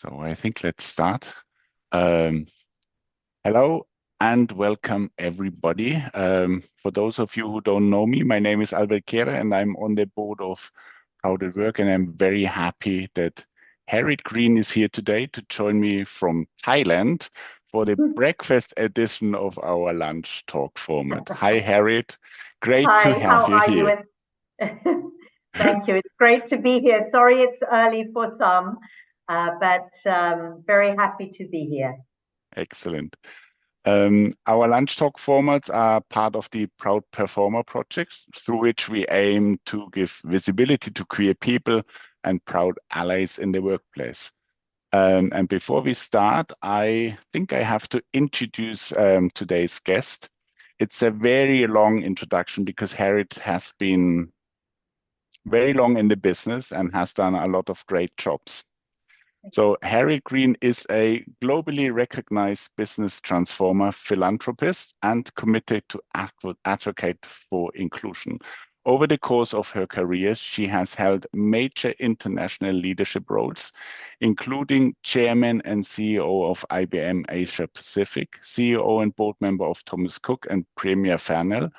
So I think let's start. Hello and welcome everybody. For those of you who don't know me, my name is Albert Kehrer and I'm on the board of PROUT at Work, and I'm very happy that Harriet Green is here today to join me from Thailand for the breakfast edition of our lunch talk format. Hi Harriet, great to have you here. Thank you. It's great to be here. Sorry it's early for some, but very happy to be here. Excellent. Our lunch talk formats are part of the PROUT Performer projects, through which we aim to give visibility to queer people and proud allies in the workplace. And before we start, I think I have to introduce today's guest. It's a very long introduction because Harriet has been very long in the business and has done a lot of great jobs. So Harriet Green is a globally recognized business transformer, philanthropist, and committed to advocate for inclusion. Over the course of her career, she has held major international leadership roles, including chairman and CEO of IBM Asia Pacific, CEO and board member of Thomas Cook and Premier Farnell,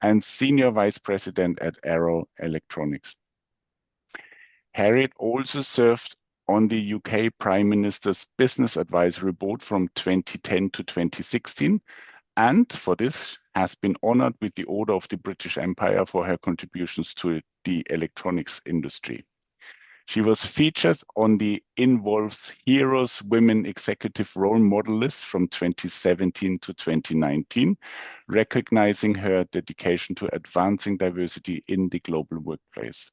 and senior vice president at Arrow Electronics. Harriet also served on the UK Prime Minister's Business Advisory Board from 2010 to 2016, and for this has been honored with the Order of the British Empire for her contributions to the electronics industry. She was featured on the Involve's Heroes Women Executive Role Model list from 2017 to 2019, recognizing her dedication to advancing diversity in the global workplace.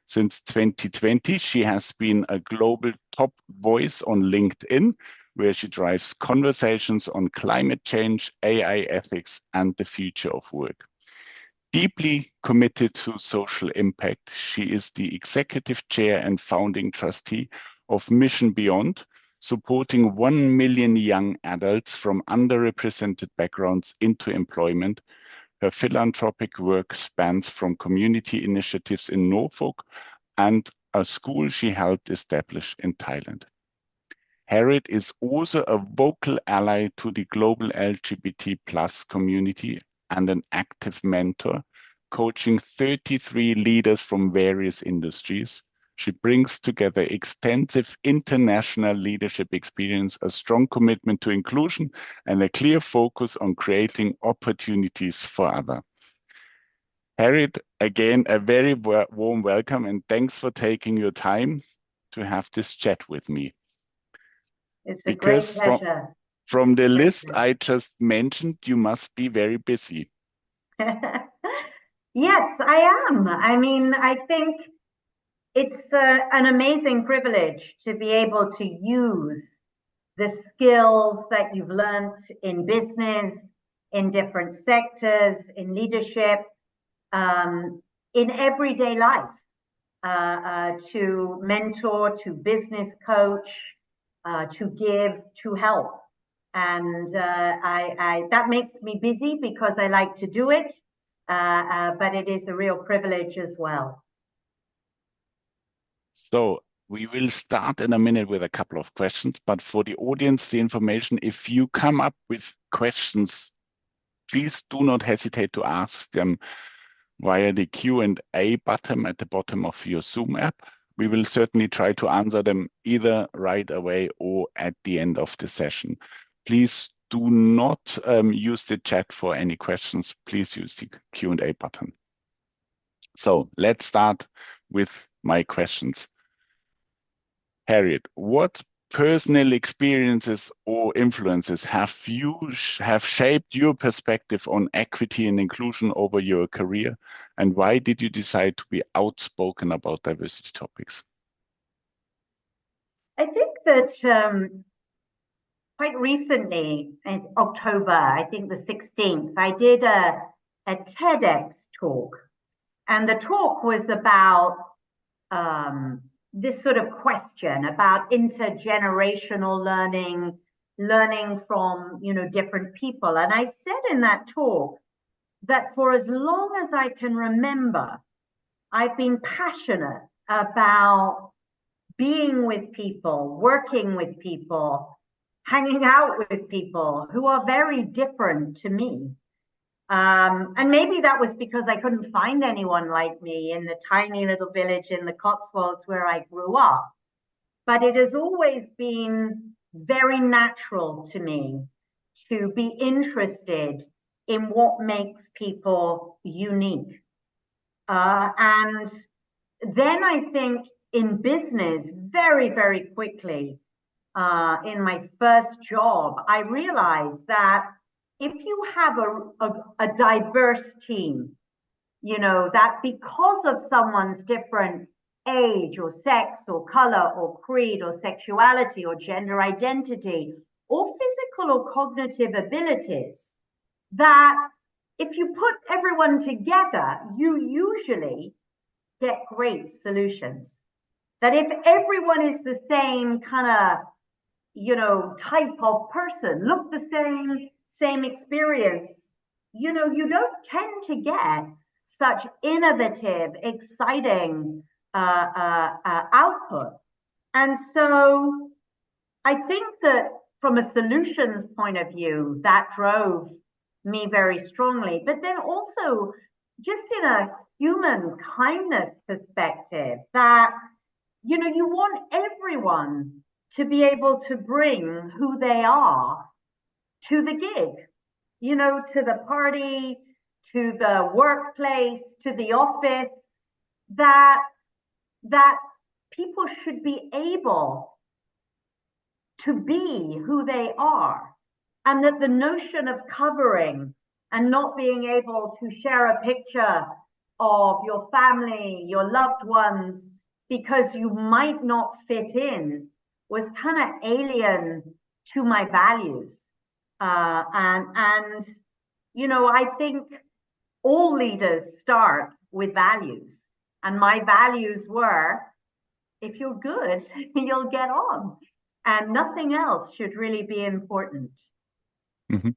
Since 2020, she has been a global top voice on LinkedIn, where she drives conversations on climate change, AI ethics, and the future of work. Deeply committed to social impact, she is the executive chair and founding trustee of Mission Beyond, supporting 1 million young adults from underrepresented backgrounds into employment. Her philanthropic work spans from community initiatives in Norfolk and a school she helped establish in Thailand. Harriet is also a vocal ally to the global LGBT+ community and an active mentor, coaching 33 leaders from various industries. She brings together extensive international leadership experience, a strong commitment to inclusion, and a clear focus on creating opportunities for others. Harriet, again, a very warm welcome and thanks for taking your time to have this chat with me. It's a great pleasure. From the list I just mentioned, you must be very busy. Yes, I am. I mean, I think it's an amazing privilege to be able to use the skills that you've learned in business, in different sectors, in leadership, in everyday life, to mentor, to business coach, to give, to help. And that makes me busy because I like to do it, but it is a real privilege as well. So we will start in a minute with a couple of questions, but for the audience, the information, if you come up with questions, please do not hesitate to ask them via the Q&A button at the bottom of your Zoom app. We will certainly try to answer them either right away or at the end of the session. Please do not use the chat for any questions. Please use the Q&A button. So let's start with my questions. Harriet, what personal experiences or influences have shaped your perspective on equity and inclusion over your career, and why did you decide to be outspoken about diversity topics? I think that quite recently, in October, I think the 16th, I did a TEDx talk, and the talk was about this sort of question about intergenerational learning from, different people. And I said in that talk that for as long as I can remember, I've been passionate about being with people, working with people, hanging out with people who are very different to me. And maybe that was because I couldn't find anyone like me in the tiny little village in the Cotswolds where I grew up. But it has always been very natural to me to be interested in what makes people unique. And then I think in business, very, very quickly, in my first job, I realized that if you have a diverse team, you know, that because of someone's different age or sex or color or creed or sexuality or gender identity or physical or cognitive abilities, that if you put everyone together, you usually get great solutions. That if everyone is the same kind of, you know, type of person, look the same experience, you know, you don't tend to get such innovative, exciting output. And so I think that from a solutions point of view, that drove me very strongly. But then also just in a human kindness perspective, that, you know, you want everyone to be able to bring who they are to the gig, you know, to the party, to the workplace, to the office, that people should be able to be who they are. And that the notion of covering and not being able to share a picture of your family, your loved ones, because you might not fit in, was kind of alien to my values. And you know, I think all leaders start with values. And my values were, if you're good, you'll get on. And nothing else should really be important. Mm-hmm.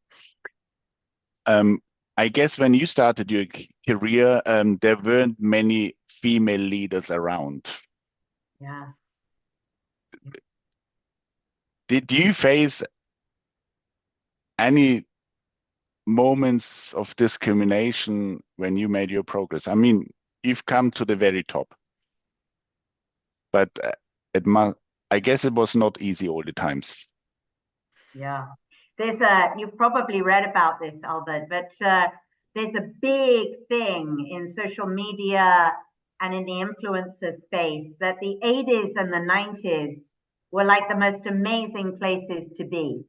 I guess when you started your career, there weren't many female leaders around. Yeah. Did you face any moments of discrimination when you made your progress? I mean, you've come to the very top, but I guess it was not easy all the times. Yeah. You've probably read about this, Albert, but there's a big thing in social media and in the influencer space that the 80s and the 90s were like the most amazing places to be.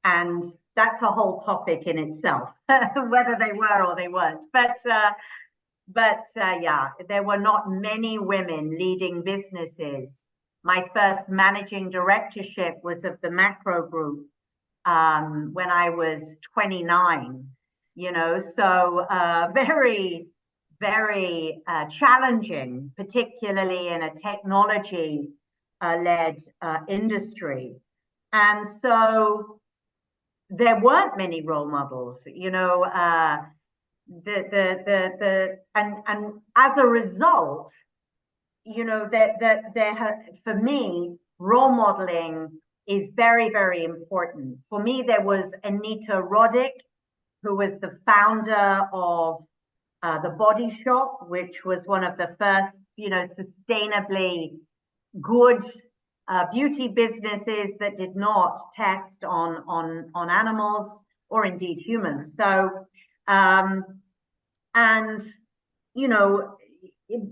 And that's a whole topic in itself, whether they were or they weren't. But yeah, there were not many women leading businesses. My first managing directorship was of the Macro Group when I was 29, you know, so very, very challenging, particularly in a technology led industry. And so there weren't many role models, you know, and as a result, you know, for me, role modeling is very, very important. For me, there was Anita Roddick, who was the founder of The Body Shop, which was one of the first, you know, sustainably good beauty businesses that did not test on animals or indeed humans. So, and, you know,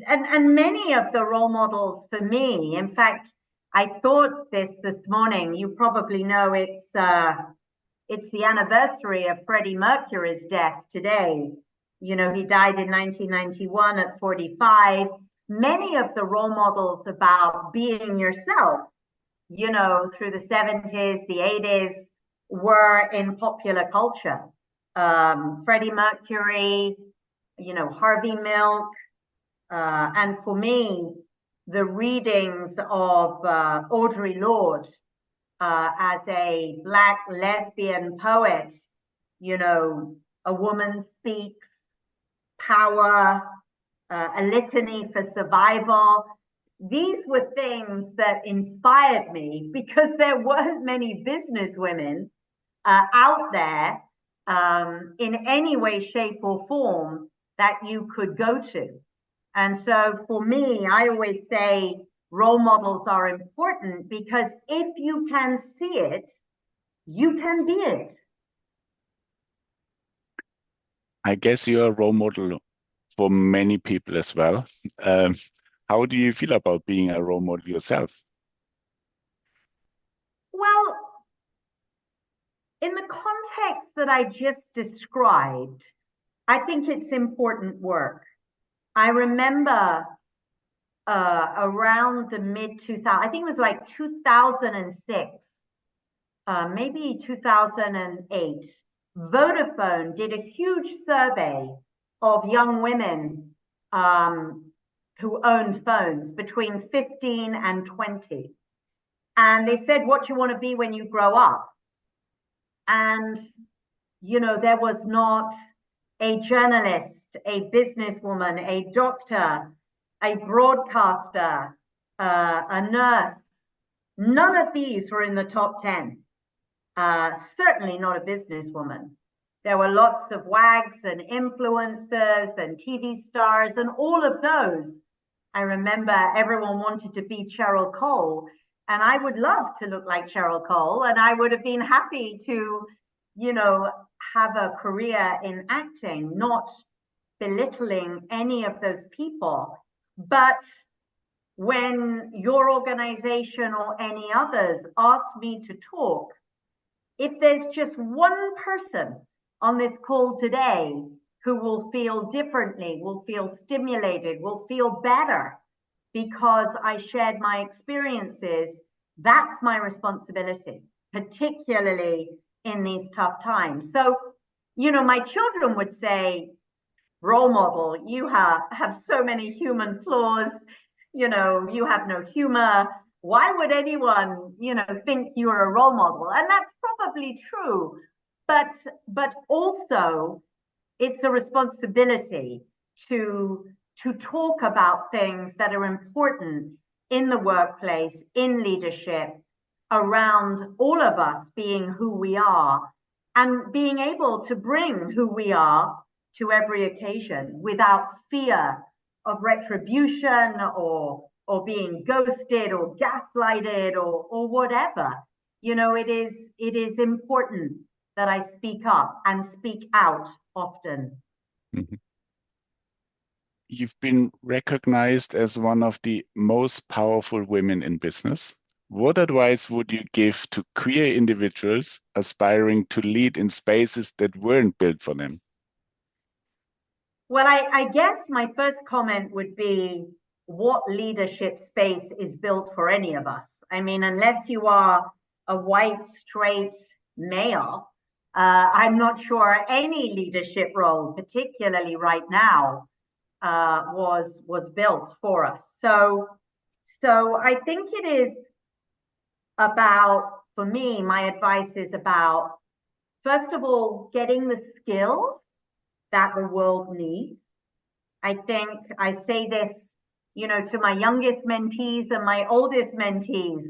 and many of the role models for me, in fact, I thought this morning, you probably know it's the anniversary of Freddie Mercury's death today. You know, he died in 1991 at 45. Many of the role models about being yourself, you know, through the 70s, the 80s, were in popular culture. Freddie Mercury, you know, Harvey Milk, and for me, the readings of Audre Lorde as a Black lesbian poet, you know, A Woman Speaks, Power, A Litany for Survival. these were things that inspired me because there weren't many business women out there in any way, shape, or form that you could go to. And so for me, I always say role models are important because if you can see it, you can be it. I guess you're a role model for many people as well. How do you feel about being a role model yourself? Well, in the context that I just described, I think it's important work. I remember around the mid-2000s, I think it was like 2006, maybe 2008, Vodafone did a huge survey of young women who owned phones between 15 and 20. And they said, what do you want to be when you grow up? And, you know, there was not a journalist, a businesswoman, a doctor, a broadcaster, a nurse. None of these were in the top 10. Certainly not a businesswoman. There were lots of wags and influencers and TV stars and all of those. I remember everyone wanted to be Cheryl Cole, and I would love to look like Cheryl Cole, and I would have been happy to, you know, have a career in acting, not belittling any of those people. But when your organization or any others ask me to talk, if there's just one person on this call today who will feel differently, will feel stimulated, will feel better because I shared my experiences, that's my responsibility, particularly in these tough times. So, you know, my children would say, role model, you have so many human flaws, you know, you have no humor. Why would anyone, you know, think you're a role model? And that's probably true, but also it's a responsibility to talk about things that are important in the workplace, in leadership, around all of us being who we are and being able to bring who we are to every occasion without fear of retribution or being ghosted or gaslighted or whatever. You know, it is important that I speak up and speak out often. Mm-hmm. You've been recognized as one of the most powerful women in business. What advice would you give to queer individuals aspiring to lead in spaces that weren't built for them? Well, I guess my first comment would be, what leadership space is built for any of us? I mean, unless you are a white, straight male, I'm not sure any leadership role, particularly right now, was built for us. So I think it is about, for me, my advice is about, first of all, getting the skills that the world needs. I think I say this, you know, to my youngest mentees and my oldest mentees.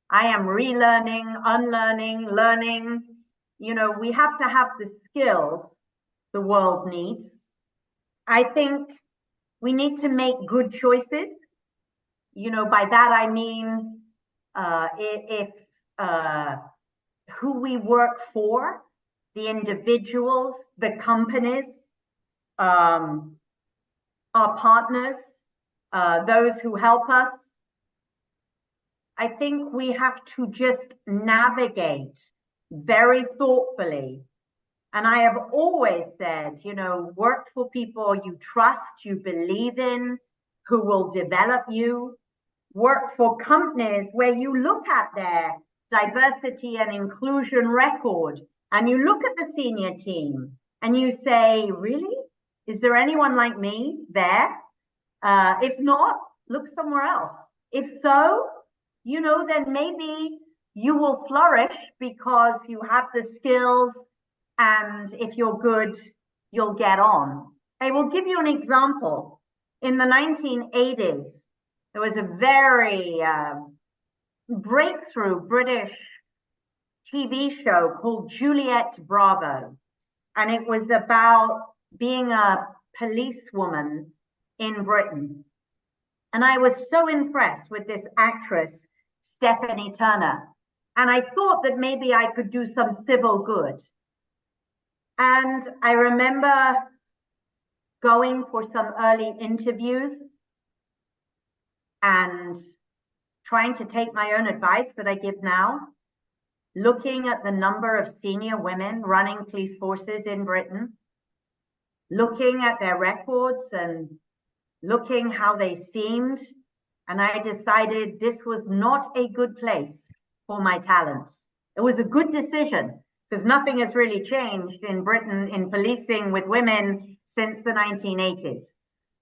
I am relearning, unlearning, learning. You know, we have to have the skills the world needs. I think we need to make good choices. You know, by that I mean, if who we work for, the individuals, the companies, our partners, those who help us. I think we have to just navigate very thoughtfully. And I have always said, you know, work for people you trust, you believe in, who will develop you. Work for companies where you look at their diversity and inclusion record and you look at the senior team and you say, really? Is there anyone like me there? If not, look somewhere else. If so, you know, then maybe you will flourish because you have the skills, and if you're good, you'll get on. I will give you an example. In the 1980s, there was a very breakthrough British TV show called Juliet Bravo. And it was about being a policewoman in Britain. And I was so impressed with this actress, Stephanie Turner. And I thought that maybe I could do some civil good. And I remember going for some early interviews and trying to take my own advice that I give now, looking at the number of senior women running police forces in Britain, looking at their records and looking how they seemed. And I decided this was not a good place for my talents. It was a good decision because nothing has really changed in Britain in policing with women since the 1980s.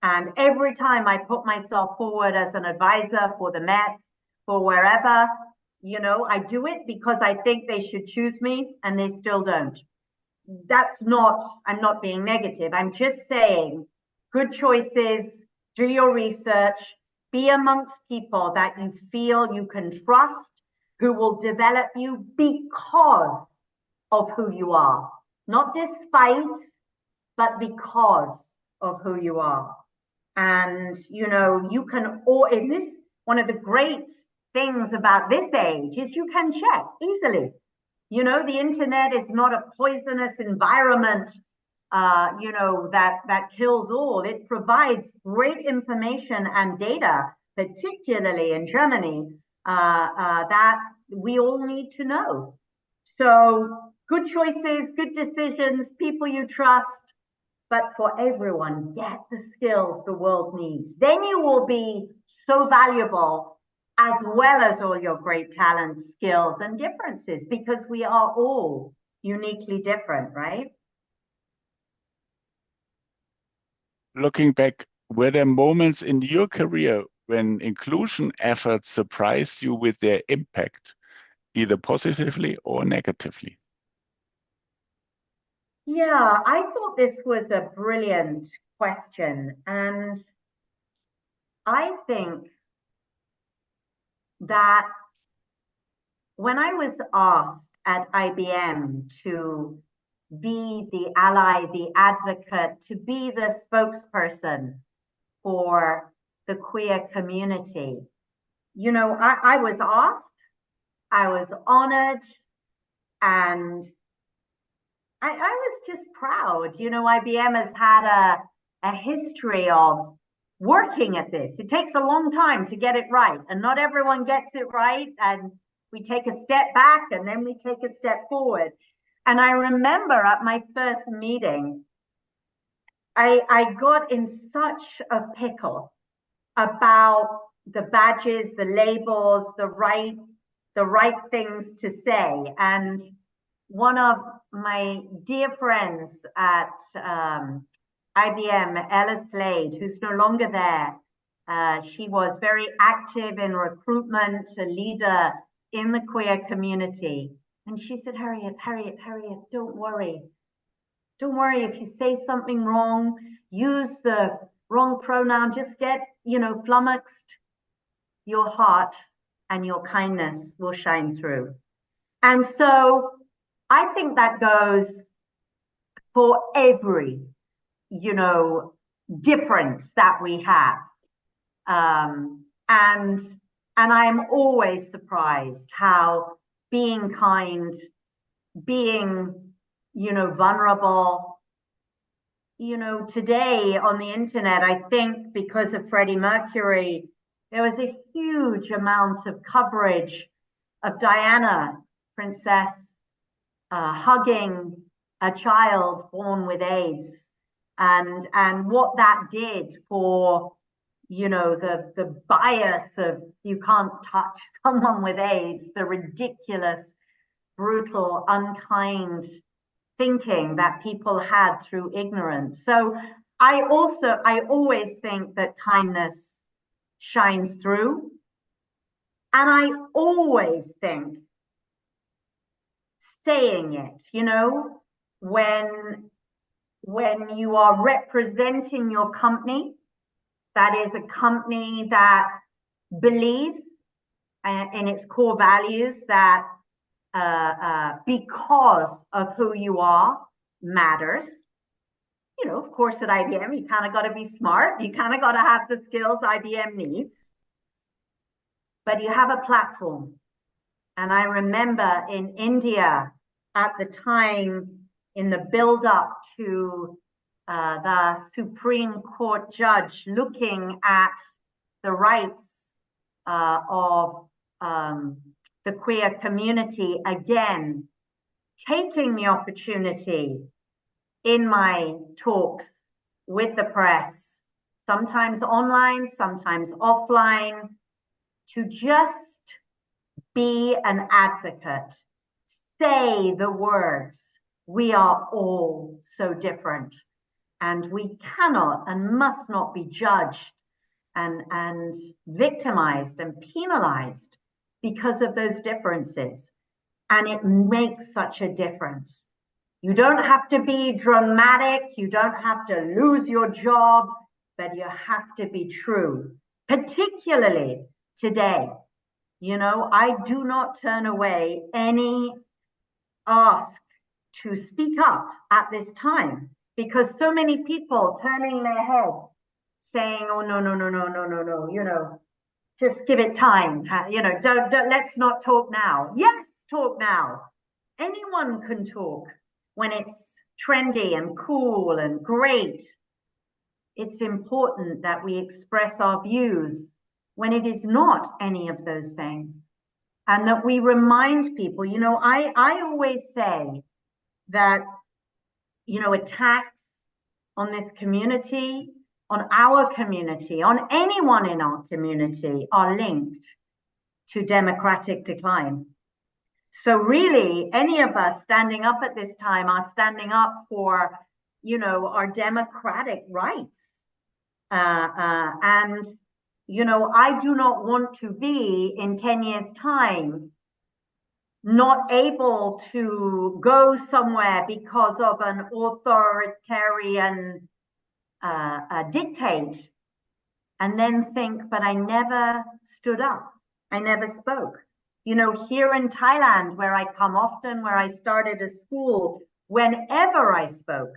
And every time I put myself forward as an advisor for the Met, for wherever, you know, I do it because I think they should choose me, and they still don't. That's not, I'm not being negative. I'm just saying good choices, do your research, be amongst people that you feel you can trust, who will develop you because of who you are, not despite, but because of who you are. And, you know, you can, or in this, one of the great things about this age is you can check easily. You know, the internet is not a poisonous environment, you know, that kills all. It provides great information and data, particularly in Germany, that we all need to know. So good choices, good decisions, people you trust, but for everyone, get the skills the world needs. Then you will be so valuable, as well as all your great talents, skills, and differences, because we are all uniquely different, right? Looking back, were there moments in your career when inclusion efforts surprised you with their impact, either positively or negatively? Yeah, I thought this was a brilliant question. And I think that when I was asked at IBM to be the ally, the advocate, to be the spokesperson for the queer community, you know, I was asked, I was honored, and I was just proud. You know, IBM has had a history of working at this. It takes a long time to get it right, and not everyone gets it right. And we take a step back and then we take a step forward. And I remember at my first meeting, I got in such a pickle about the badges, the labels, the right things to say. And one of my dear friends at IBM, Ella Slade, who's no longer there, she was very active in recruitment, a leader in the queer community. And she said, Harriet, don't worry. Don't worry if you say something wrong, use the wrong pronoun, just get, you know, flummoxed. Your heart and your kindness will shine through. And so I think that goes for every, you know, difference that we have. And I am always surprised how being kind, being, you know, vulnerable, you know, today on the internet, I think because of Freddie Mercury, there was a huge amount of coverage of Diana, Princess, hugging a child born with AIDS, and what that did for, you know, the bias of you can't touch someone with AIDS, the ridiculous, brutal, unkind thinking that people had through ignorance. So I always think that kindness shines through. And I always think saying it, you know, when you are representing your company, that is a company that believes in its core values that because of who you are matters. You know, of course, at IBM, you kind of got to be smart. You kind of got to have the skills IBM needs. But you have a platform. And I remember in India at the time, in the build-up to the Supreme Court judge looking at the rights of the queer community, again, taking the opportunity in my talks with the press, sometimes online, sometimes offline, to just be an advocate, say the words, we are all so different, and we cannot and must not be judged and victimized and penalized because of those differences. And it makes such a difference. You don't have to be dramatic. You don't have to lose your job, but you have to be true, particularly today. You know, I do not turn away any ask to speak up at this time, because so many people turning their head saying, oh, no, you know, just give it time. You know, don't let's not talk now. Yes, talk now. Anyone can talk when it's trendy and cool and great. It's important that we express our views when it is not any of those things. And that we remind people, you know, I always say that, you know, attacks on this community, on our community, on anyone in our community are linked to democratic decline. So really, any of us standing up at this time are standing up for, you know, our democratic rights. And, you know, I do not want to be in 10 years' time not able to go somewhere because of an authoritarian dictate, and then think, but I never stood up. I never spoke. You know, here in Thailand, where I come often, where I started a school, whenever I spoke,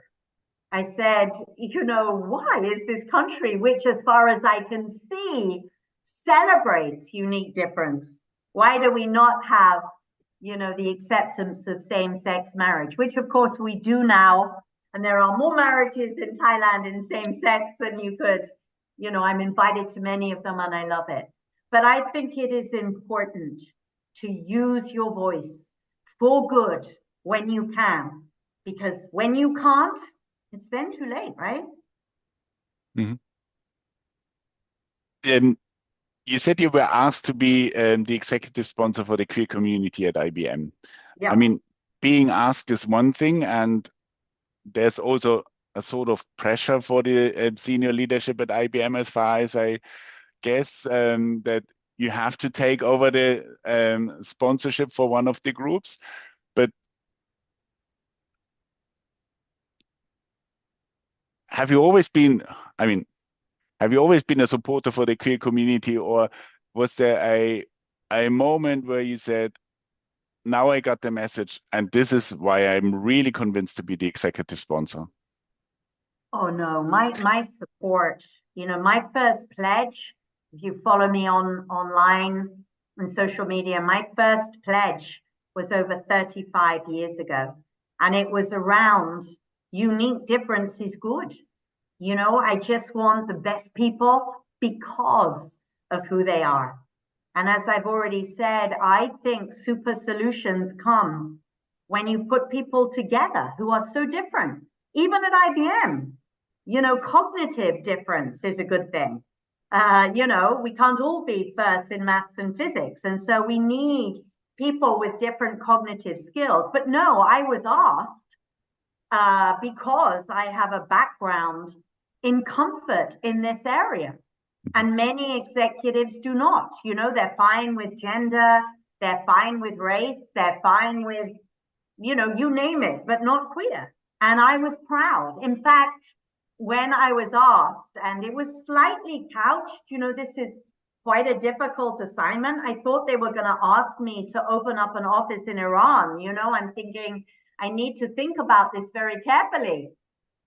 I said, you know, why is this country, which as far as I can see, celebrates unique difference? Why do we not have, you know, the acceptance of same-sex marriage, which of course we do now. And there are more marriages in Thailand in same-sex than you could, you know, I'm invited to many of them and I love it. But I think it is important to use your voice for good when you can, because when you can't, it's then too late, right? Mm-hmm. You said you were asked to be the executive sponsor for the queer community at IBM. Yeah. I mean, being asked is one thing, and there's also a sort of pressure for the senior leadership at IBM, as far as I guess, that you have to take over the sponsorship for one of the groups. But have you always been, I mean, have you always been a supporter for the queer community, or was there a moment where you said, now I got the message, and this is why I'm really convinced to be the executive sponsor? Oh no, my support, you know, my first pledge, if you follow me online and social media, my first pledge was over 35 years ago. And it was around unique difference is good. You know, I just want the best people because of who they are. And as I've already said, I think super solutions come when you put people together who are so different. Even at IBM, you know, cognitive difference is a good thing. You know, we can't all be first in maths and physics. And so we need people with different cognitive skills. But no, I was asked because I have a background in comfort in this area. And many executives do not. You know, they're fine with gender, they're fine with race, they're fine with, you know, you name it, but not queer. And I was proud. In fact, when I was asked, and it was slightly couched, you know, this is quite a difficult assignment. I thought they were going to ask me to open up an office in Iran. I'm thinking, I need to think about this very carefully.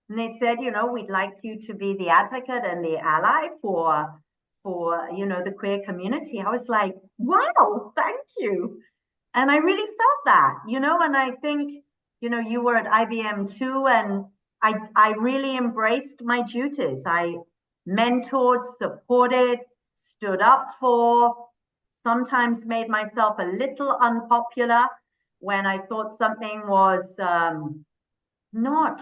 And they said, we'd like you to be the advocate and the ally for the queer community. I was like, wow, thank you. And I really felt that, and I think, you were at IBM too, and I really embraced my duties. I mentored, supported, stood up for, sometimes made myself a little unpopular when I thought something was not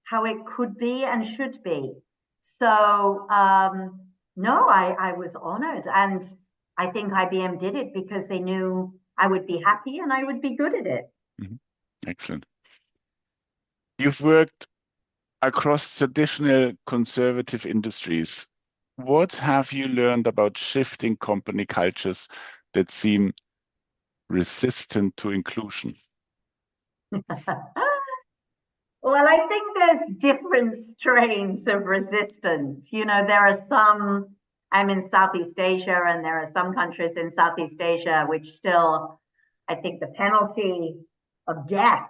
how it could be and should be. So no, I was honored, and I think IBM did it because they knew I would be happy and I would be good at it. Excellent. You've worked across traditional conservative industries. What have you learned about shifting company cultures that seem resistant to inclusion? Well, I think there's different strains of resistance. There are some, I'm in Southeast Asia, and there are some countries in Southeast Asia which still, I think the penalty of death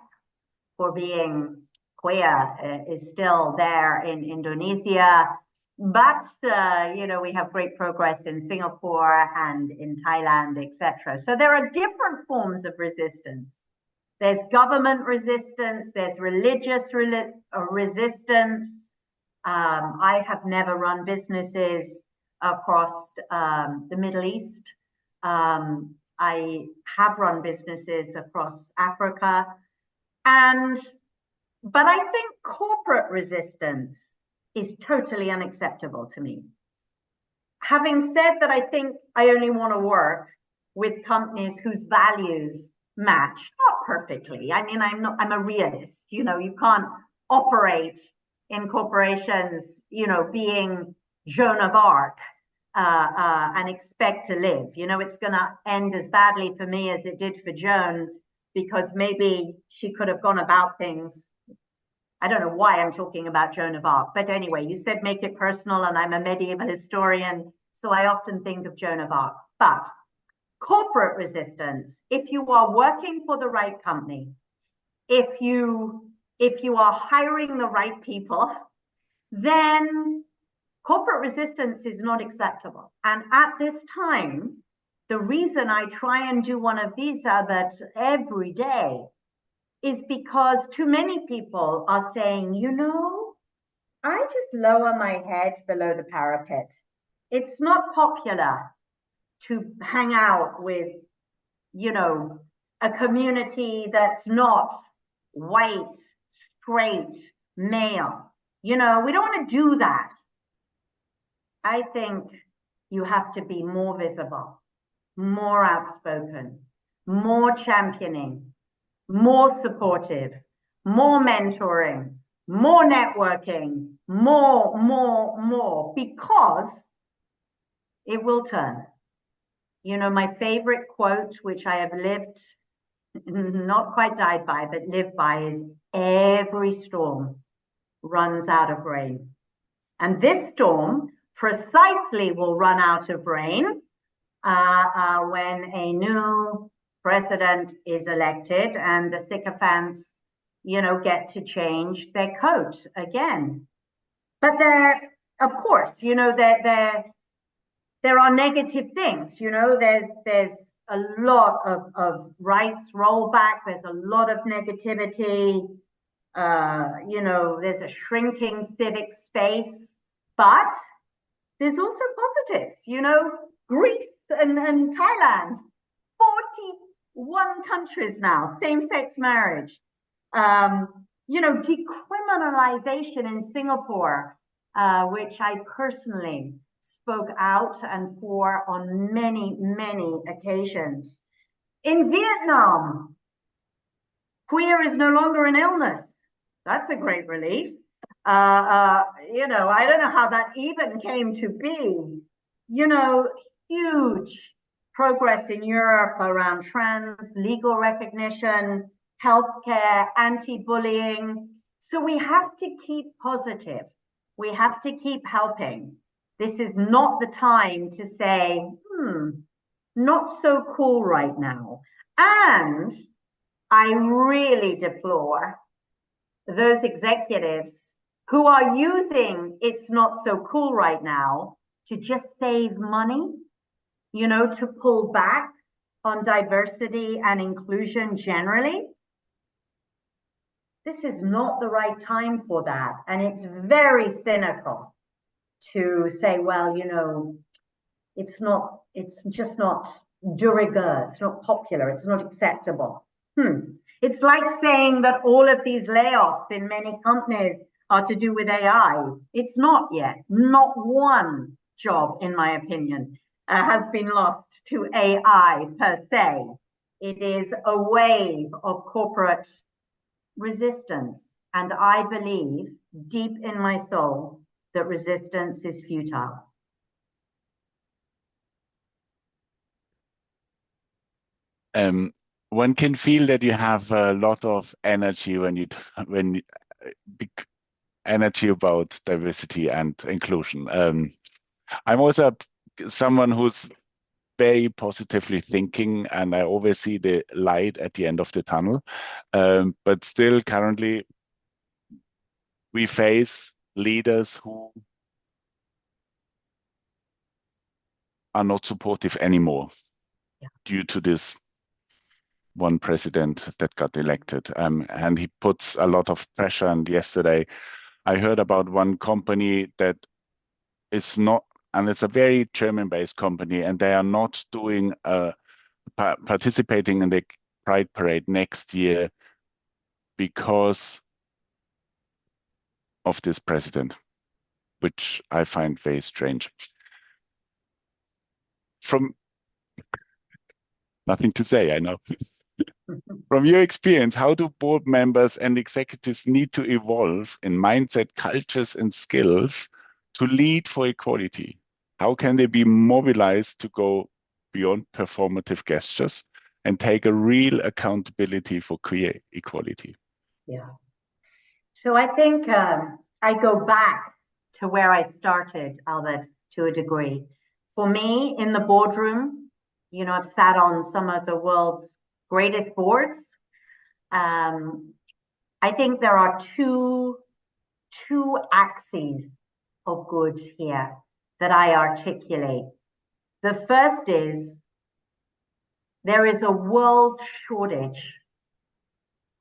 for being queer is still there in Indonesia. But, we have great progress in Singapore and in Thailand, etc. So there are different forms of resistance. There's government resistance, there's religious resistance. I have never run businesses across the Middle East. I have run businesses across Africa. But I think corporate resistance is totally unacceptable to me. Having said that, I think I only want to work with companies whose values match, not perfectly. I mean, I'm a realist. You can't operate in corporations, being Joan of Arc and expect to live. It's going to end as badly for me as it did for Joan, because maybe she could have gone about things. I don't know why I'm talking about Joan of Arc, but anyway, you said make it personal, and I'm a medieval historian, so I often think of Joan of Arc. But corporate resistance, if you are working for the right company, if you are hiring the right people, then corporate resistance is not acceptable. And at this time, the reason I try and do one of these, Albert, every day is because too many people are saying, I just lower my head below the parapet. It's not popular to hang out with, a community that's not white, straight, male. We don't want to do that. I think you have to be more visible, more outspoken, more championing, more supportive, more mentoring, more networking, more, because it will turn. My favorite quote, which I have lived, not quite died by, but lived by, is every storm runs out of rain. And this storm precisely will run out of rain when a new president is elected and the sycophants, get to change their coat again. But of course, there are negative things. There's a lot of rights rollback. There's a lot of negativity. There's a shrinking civic space, but there's also positives. Greece and Thailand, 41 countries now, same-sex marriage. Decriminalization in Singapore, which I personally spoke out and for on many, many occasions. In Vietnam, queer is no longer an illness. That's a great relief. I don't know how that even came to be. Huge progress in Europe around trans, legal recognition, healthcare, anti-bullying. So we have to keep positive. We have to keep helping. This is not the time to say, not so cool right now. And I really deplore those executives who are using it's not so cool right now to just save money, to pull back on diversity and inclusion generally. This is not the right time for that. And it's very cynical to say, well, it's just not de rigueur, it's not popular, it's not acceptable. It's like saying that all of these layoffs in many companies are to do with AI. It's not yet. Not one job, in my opinion, has been lost to AI per se. It is a wave of corporate resistance. And I believe deep in my soul that resistance is futile. One can feel that you have a lot of energy when energy about diversity and inclusion. I'm also someone who's very positively thinking, and I always see the light at the end of the tunnel. But still, currently, we face leaders who are not supportive anymore due to this one president that got elected, and he puts a lot of pressure. And yesterday I heard about one company that is not, and it's a very German-based company, and they are not doing participating in the Pride Parade next year because of this president, which I find very strange. Nothing to say, I know. From your experience, how do board members and executives need to evolve in mindset, cultures, and skills to lead for equality? How can they be mobilized to go beyond performative gestures and take a real accountability for queer equality? Yeah. So I think I go back to where I started, Albert, to a degree. For me, in the boardroom, I've sat on some of the world's greatest boards. I think there are two axes of good here that I articulate. The first is there is a world shortage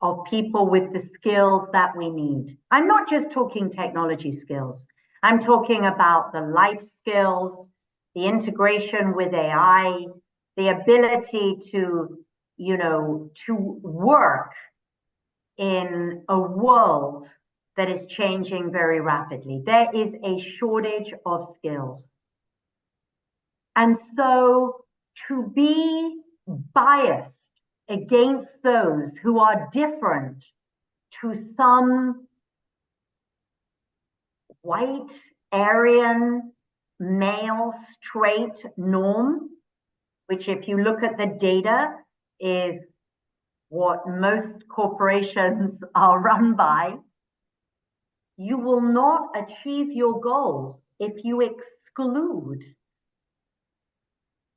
of people with the skills that we need. I'm not just talking technology skills. I'm talking about the life skills, the integration with AI, the ability to work in a world that is changing very rapidly. There is a shortage of skills. And so to be biased against those who are different to some white, Aryan, male, straight norm, which if you look at the data is what most corporations are run by, you will not achieve your goals if you exclude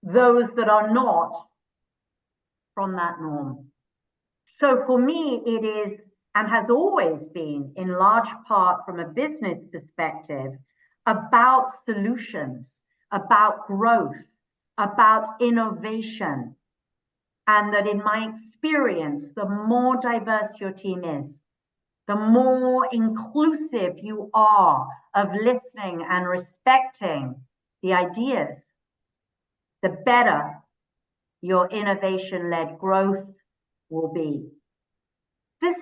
those that are not from that norm. So for me, it is, and has always been, in large part from a business perspective, about solutions, about growth, about innovation. And that in my experience, the more diverse your team is, the more inclusive you are of listening and respecting the ideas, the better your innovation-led growth will be. The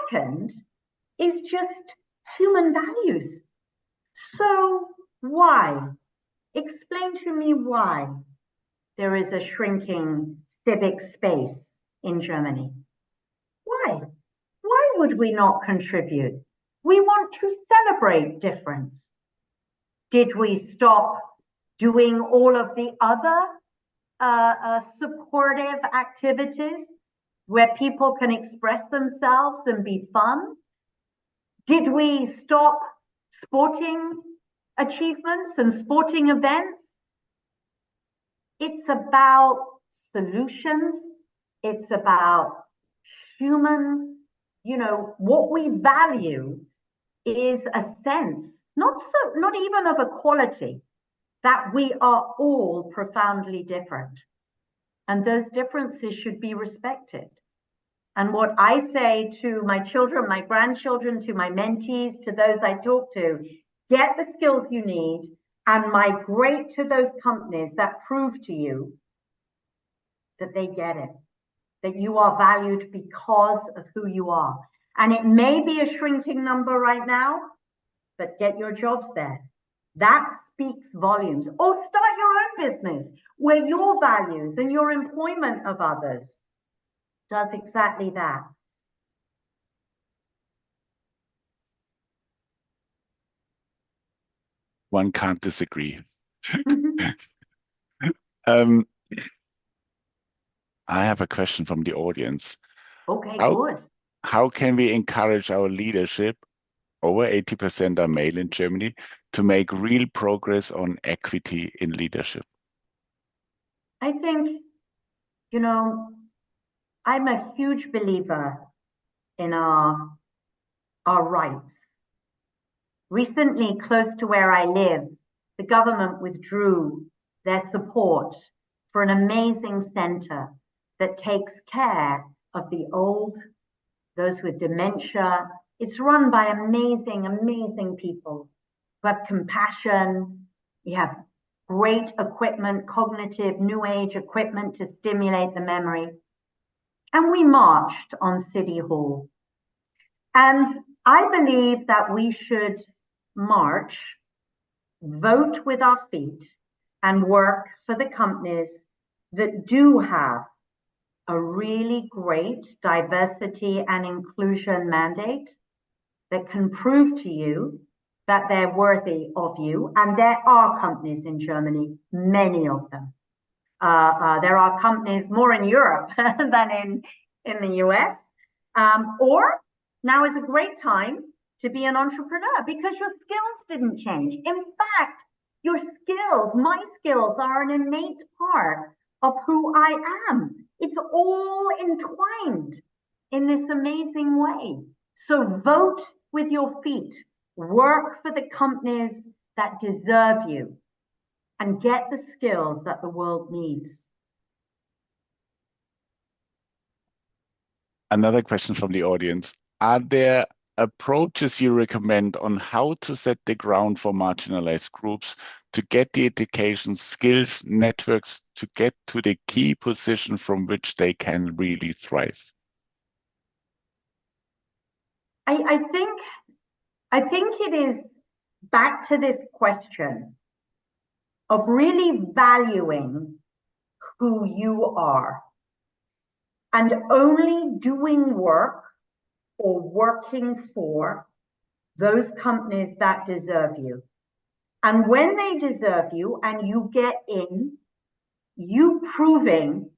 second is just human values. So why? Explain to me why there is a shrinking civic space in Germany. Why? Why would we not contribute? We want to celebrate difference. Did we stop doing all of the other supportive activities where people can express themselves and be fun? Did we stop sporting achievements and sporting events. It's about solutions. It's about human, what we value is a sense, not even of equality, that we are all profoundly different. And those differences should be respected. And what I say to my children, my grandchildren, to my mentees, to those I talk to, get the skills you need and migrate to those companies that prove to you that they get it, that you are valued because of who you are. And it may be a shrinking number right now, but get your jobs there. That speaks volumes. Or start your own business where your values and your employment of others does exactly that. One can't disagree. I have a question from the audience. Okay, good. How can we encourage our leadership, over 80% are male in Germany, to make real progress on equity in leadership? I think, I'm a huge believer in our rights. Recently, close to where I live, the government withdrew their support for an amazing center that takes care of the old, those with dementia. It's run by amazing, amazing people who have compassion. We have great equipment, cognitive, new age equipment to stimulate the memory. And we marched on City Hall. And I believe that we should march, vote with our feet, and work for the companies that do have a really great diversity and inclusion mandate that can prove to you that they're worthy of you. And there are companies in Germany, many of them. There are companies more in Europe than in the US. Or now is a great time to be an entrepreneur because your skills didn't change. In fact, your skills, my skills, are an innate part of who I am. It's all entwined in this amazing way. So vote with your feet, work for the companies that deserve you, and get the skills that the world needs. Another question from the audience. Are there approaches you recommend on how to set the ground for marginalized groups to get the education, skills, networks to get to the key position from which they can really thrive? I think it is back to this question of really valuing who you are and only doing work or working for those companies that deserve you. And when they deserve you and you get in, you proving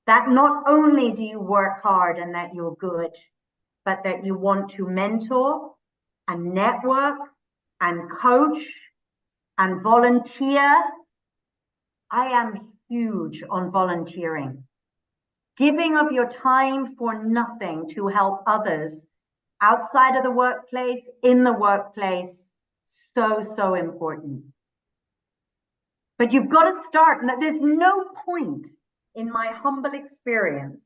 that not only do you work hard and that you're good, but that you want to mentor and network and coach and volunteer. I am huge on volunteering. Giving of your time for nothing to help others outside of the workplace, in the workplace, so important. But you've got to start, and there's no point in my humble experience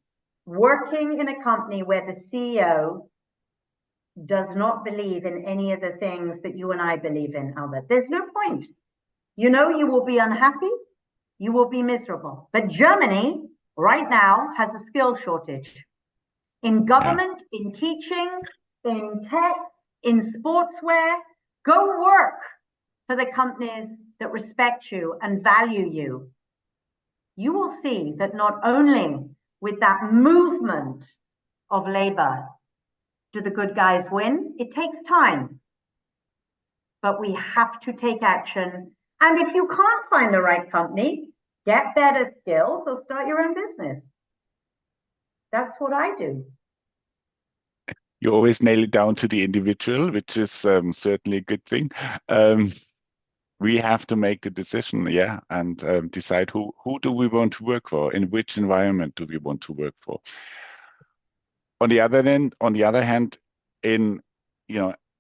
working in a company where the CEO does not believe in any of the things that you and I believe in, Albert. There's no point. You will be unhappy, you will be miserable. But Germany right now has a skill shortage in government, in teaching, in tech, in sportswear. Go work for the companies that respect you and value you. You will see that not only with that movement of labor do the good guys win, it takes time, but we have to take action. And if you can't find the right company, get better skills or start your own business. That's what I do. You always nail it down to the individual, which is certainly a good thing. we have to make the decision, yeah, and decide who do we want to work for, in which environment do we want to work for. On the other hand, in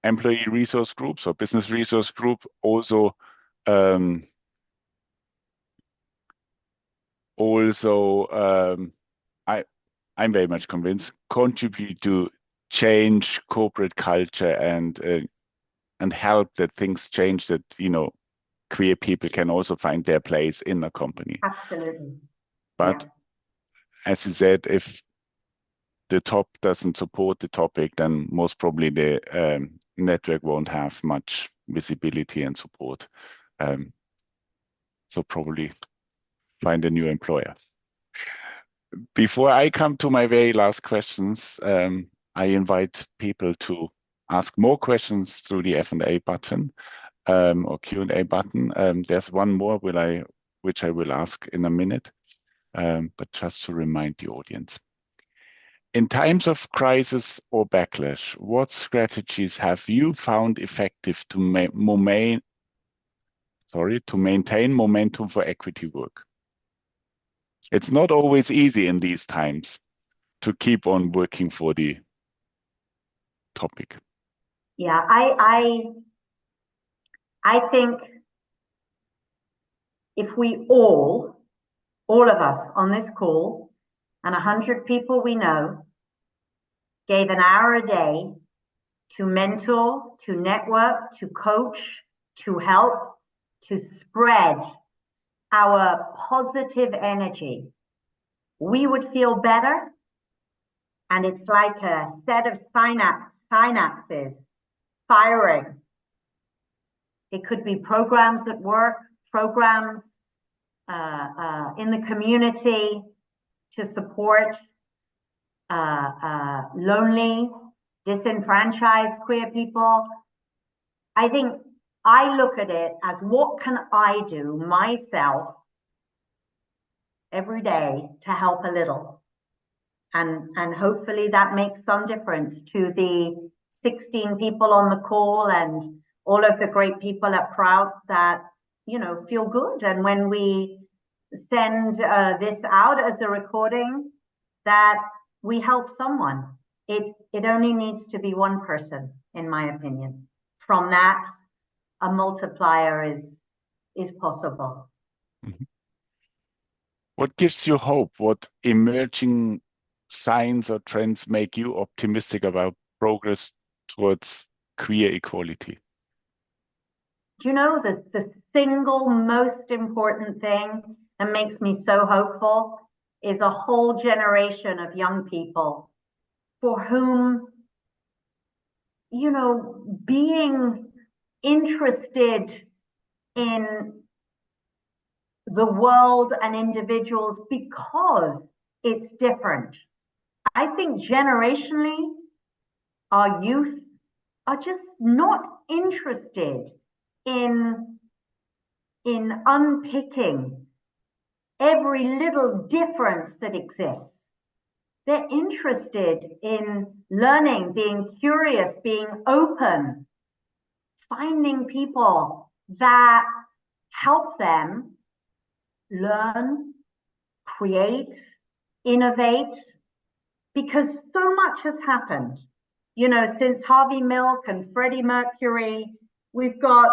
employee resource groups or business resource group, also I'm very much convinced contribute to change corporate culture and help that things change, that queer people can also find their place in a company. Absolutely. But as you said, if the top doesn't support the topic, then most probably the network won't have much visibility and support. So probably find a new employer. Before I come to my very last questions, I invite people to ask more questions through the F&A button or Q&A button. There's one more which I will ask in a minute, but just to remind the audience. In times of crisis or backlash, what strategies have you found effective to maintain momentum for equity work? It's not always easy in these times to keep on working for the topic. Yeah, I think if we all of us on this call and 100 people we know gave an hour a day to mentor, to network, to coach, to help, to spread our positive energy, we would feel better. And it's like a set of synapses firing. It could be programs at work, programs in the community to support lonely, disenfranchised queer people. I think I look at it as, what can I do myself every day to help a little? And hopefully that makes some difference to the 16 people on the call and all of the great people at PROUT that, feel good. And when we send this out as a recording, that we help someone. It only needs to be one person, in my opinion. From that, a multiplier is possible. Mm-hmm. What gives you hope? What emerging signs or trends make you optimistic about progress towards queer equality? Do you know that the single most important thing that makes me so hopeful is a whole generation of young people for whom, being interested in the world and individuals because it's different. I think generationally, our youth are just not interested in unpicking every little difference that exists. They're interested in learning, being curious, being open, finding people that help them learn, create, innovate, because so much has happened. Since Harvey Milk and Freddie Mercury, we've got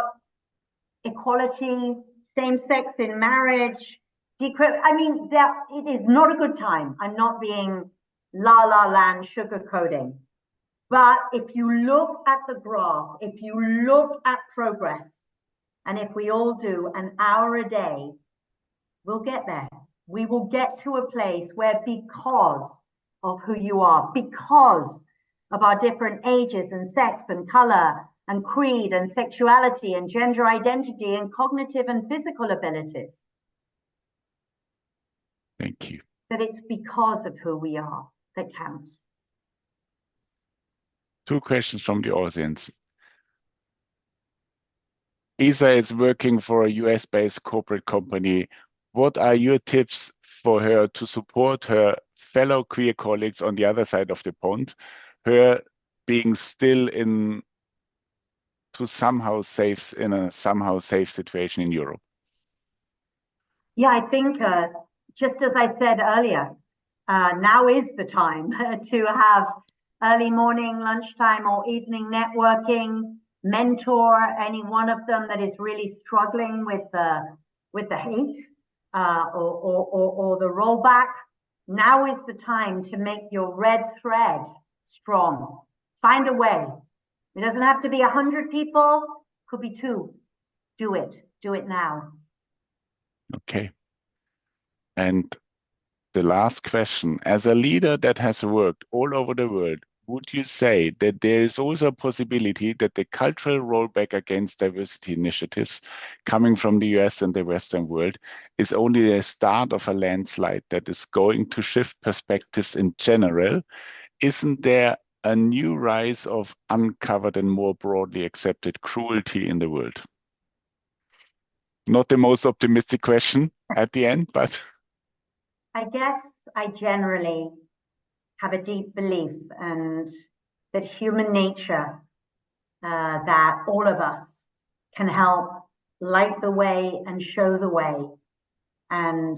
equality, same-sex in marriage, it is not a good time. I'm not being la la land sugarcoating. But if you look at the graph, if you look at progress, and if we all do an hour a day, we'll get there. We will get to a place where, because of who you are, because of our different ages and sex and color and creed and sexuality and gender identity and cognitive and physical abilities. Thank you. That it's because of who we are that counts. 2 questions from the audience. Isa is working for a US-based corporate company. What are your tips for her to support her fellow queer colleagues on the other side of the pond, her being still to to somehow safe in a somehow safe situation in Europe? Yeah, I think just as I said earlier, now is the time to have early morning, lunchtime, or evening networking, mentor any one of them that is really struggling with the hate or the rollback. Now is the time to make your red thread strong. Find a way. It doesn't have to be 100 people, could be 2. Do it. Do it now. Okay. And the last question, as a leader that has worked all over the world, would you say that there is also a possibility that the cultural rollback against diversity initiatives coming from the US and the Western world is only the start of a landslide that is going to shift perspectives in general? Isn't there a new rise of uncovered and more broadly accepted cruelty in the world? Not the most optimistic question at the end, but... I guess I generally have a deep belief and that human nature, that all of us can help light the way and show the way and,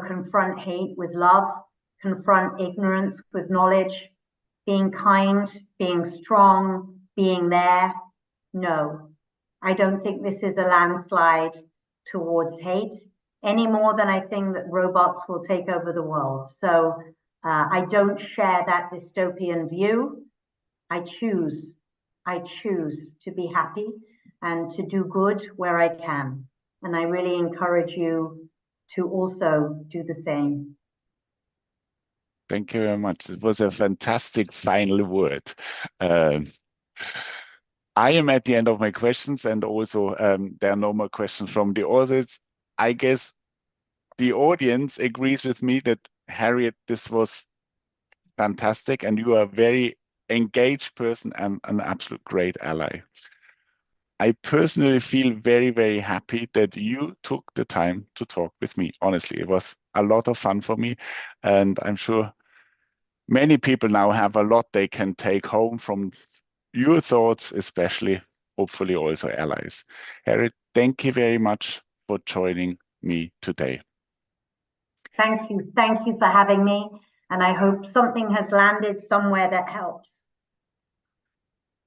confront hate with love, confront ignorance with knowledge, being kind, being strong, being there. No, I don't think this is a landslide towards hate any more than I think that robots will take over the world. So I don't share that dystopian view. I choose to be happy and to do good where I can. And I really encourage you to also do the same. Thank you very much. It was a fantastic final word. I am at the end of my questions, and also there are no more questions from the audience. I guess the audience agrees with me that, Harriet, this was fantastic, and you are a very engaged person and an absolute great ally. I personally feel very, very happy that you took the time to talk with me. Honestly, it was a lot of fun for me, and I'm sure many people now have a lot they can take home from your thoughts, especially, hopefully also allies. Harriet, thank you very much for joining me today. Thank you. Thank you for having me. And I hope something has landed somewhere that helps.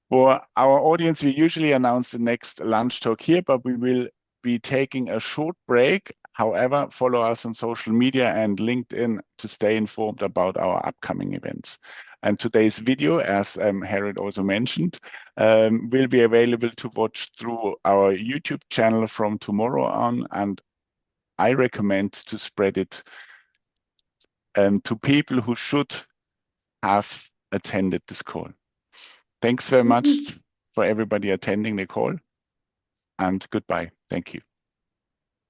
For our audience, we usually announce the next lunch talk here, but we will be taking a short break. However, follow us on social media and LinkedIn to stay informed about our upcoming events. And today's video, as Harriet also mentioned, will be available to watch through our YouTube channel from tomorrow on. And I recommend to spread it to people who should have attended this call. Thanks very much for everybody attending the call, and goodbye. Thank you.